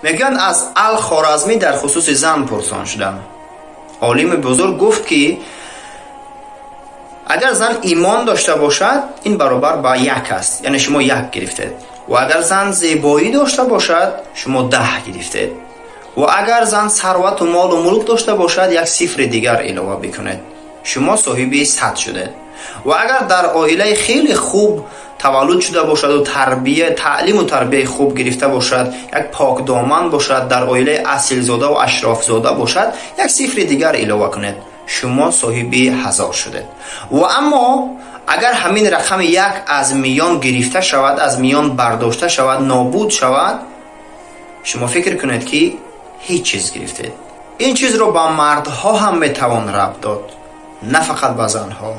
میگن از الخوارزمی در خصوص زن پرسان شدن. عالم بزرگ گفت که اگر زن ایمان داشته باشد این برابر با 1 است، یعنی شما 1 گرفتید. و اگر زن زیبایی داشته باشد شما 10 گرفتید. و اگر زن ثروت و مال و ملک داشته باشد 1 صفر دیگر علاوه بکنید، شما صاحب 100 شدید. و اگر در عائله خیلی خوب تولد شده باشد و تعلیم و تربیه خوب گرفته باشد، 1 پاک دامن باشد، در عائله اصیل زاده و اشراف زاده باشد 1 صفر دیگر علاوه کنید، شما صاحب 1000 شدید. و اما اگر همین رقم 1 از میان گرفته شود، از میان برداشته شود، نابود شود، شما فکر کنید که هیچ چیز گرفتید. این چیز رو با مردها هم میتوان ربط داد، نه فقط با زنها.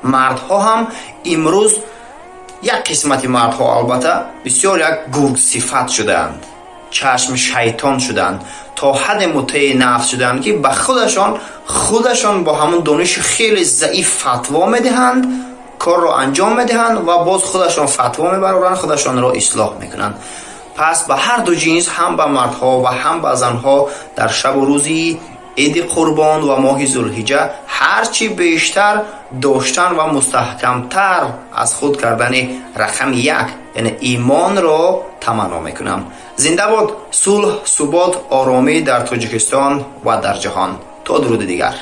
مردها هم امروز 1 قسمت مردها البته بسیار 1 گرگ صفت شدند، چشم شیطان شدند، تا حد مطیع نفس شدند که به خودشان با همون دانش خیلی ضعیف فتوا میدهند، کار رو انجام میدهند و باز خودشان فتوا میبرند، خودشان را اصلاح میکنند. پس به هر دو جنس، هم به مردها و هم به زنها، در شب و روزی عید قربان و ماه ذوالحجه هرچی بیشتر داشتن و مستحکمتر از خود کردن رقم 1 یعنی ایمان را تمنا میکنم. زنده باد صلح، ثبات، آرامی در تاجیکستان و در جهان. تا درود دیگر.